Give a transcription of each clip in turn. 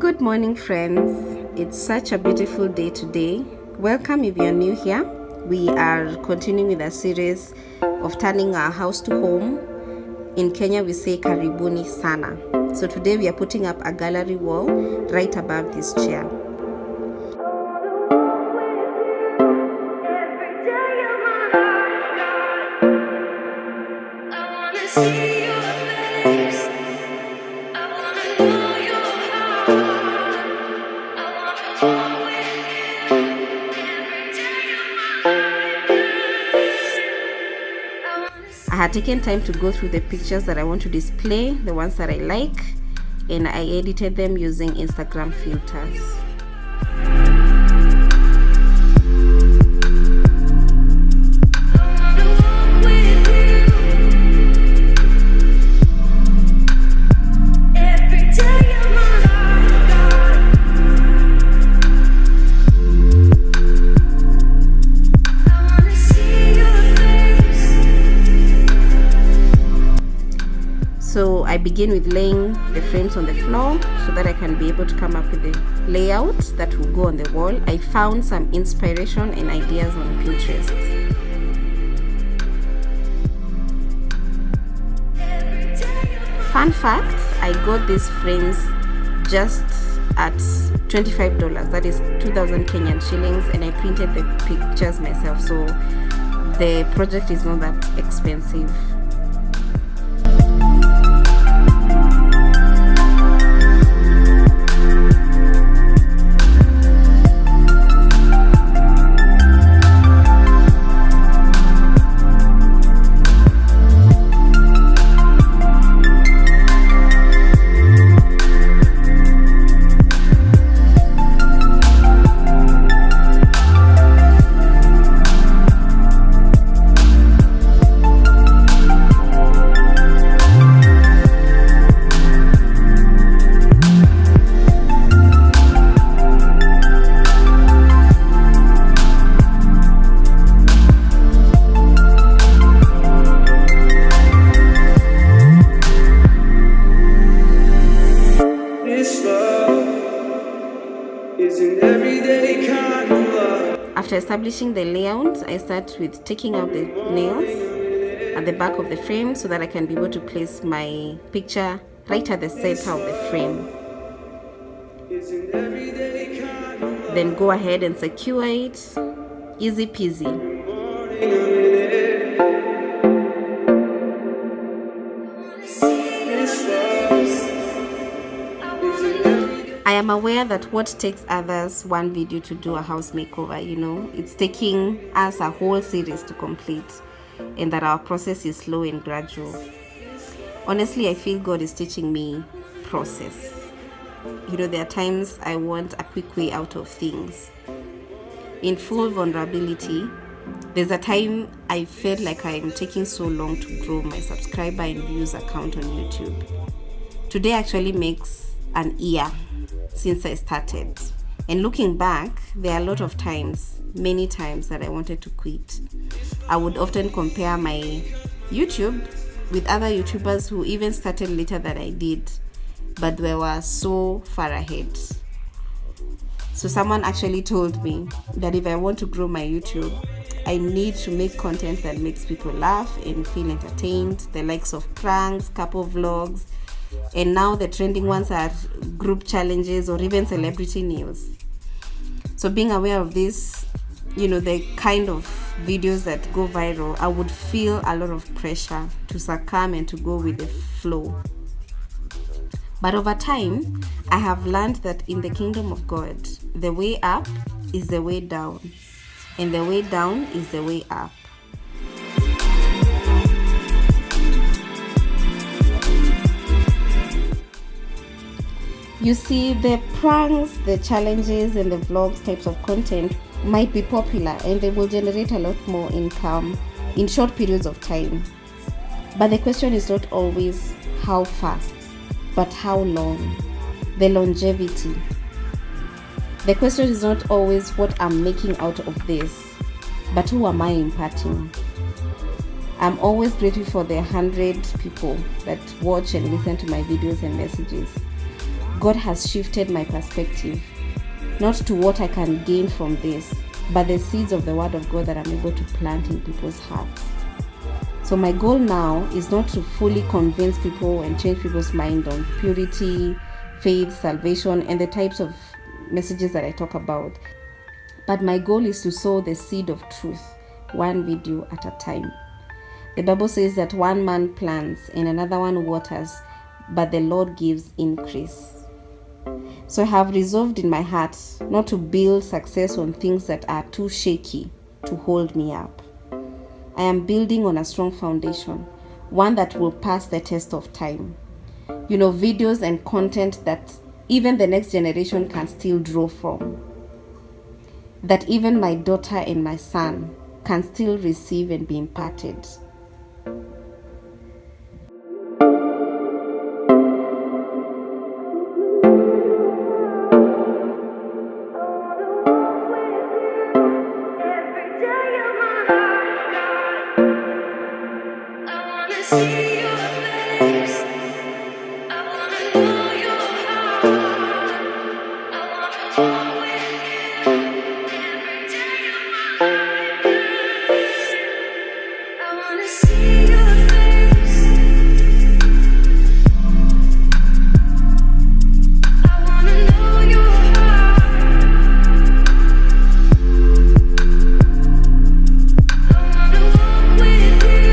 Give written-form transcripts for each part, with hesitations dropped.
Good morning, friends. It's such a beautiful day today. Welcome if you're new here. We are continuing with a series of turning our house to home. In Kenya, we say karibuni sana. So today we are putting up a gallery wall right above this chair. I had taken time to go through the pictures that I want to display, the ones that I like, and I edited them using Instagram filters. So I begin with laying the frames on the floor so that I can be able to come up with the layout that will go on the wall. I found some inspiration and ideas on Pinterest. Fun fact, I got these frames just at $25, that is 2,000 Kenyan shillings, and I printed the pictures myself, so the project is not that expensive. After establishing the layout, I start with taking out the nails at the back of the frame so that I can be able to place my picture right at the center of the frame. Then go ahead and secure it. Easy peasy. I am aware that what takes others one video to do a house makeover, it's taking us a whole series to complete, and that our process is slow and gradual. Honestly, I feel God is teaching me process. There are times I want a quick way out of things. In full vulnerability, there's a time I felt like I'm taking so long to grow my subscriber and views account on YouTube. Today actually makes an year since I started, and looking back, there are a lot of times, many times, that I wanted to quit. I would often compare my YouTube with other YouTubers who even started later than I did, but they were so far ahead. So someone actually told me that if I want to grow my YouTube, I need to make content that makes people laugh and feel entertained, the likes of pranks, couple vlogs, and now the trending ones are group challenges or even celebrity news. So being aware of this, the kind of videos that go viral, I would feel a lot of pressure to succumb and to go with the flow. But over time, I have learned that in the kingdom of God, the way up is the way down, and the way down is the way up. You see, the pranks, the challenges, and the vlogs types of content might be popular and they will generate a lot more income in short periods of time. But the question is not always how fast, but how long, the longevity. The question is not always what I'm making out of this, but who am I impacting? I'm always grateful for the 100 people that watch and listen to my videos and messages. God has shifted my perspective, not to what I can gain from this, but the seeds of the word of God that I'm able to plant in people's hearts. So my goal now is not to fully convince people and change people's mind on purity, faith, salvation, and the types of messages that I talk about. But my goal is to sow the seed of truth, one video at a time. The Bible says that one man plants and another one waters, but the Lord gives increase. So I have resolved in my heart not to build success on things that are too shaky to hold me up. I am building on a strong foundation, one that will pass the test of time. Videos and content that even the next generation can still draw from. That even my daughter and my son can still receive and be imparted. See your face. I wanna know your heart. I wanna walk with you every day of my life. I wanna see your face. I wanna know your heart. I wanna walk with you.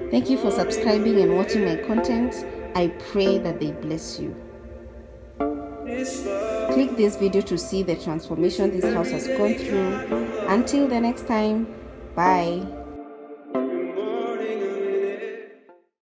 Thank you for subscribing and watching my content. I pray that they bless you. Click this video to see the transformation this house has gone through. Until the next time, bye.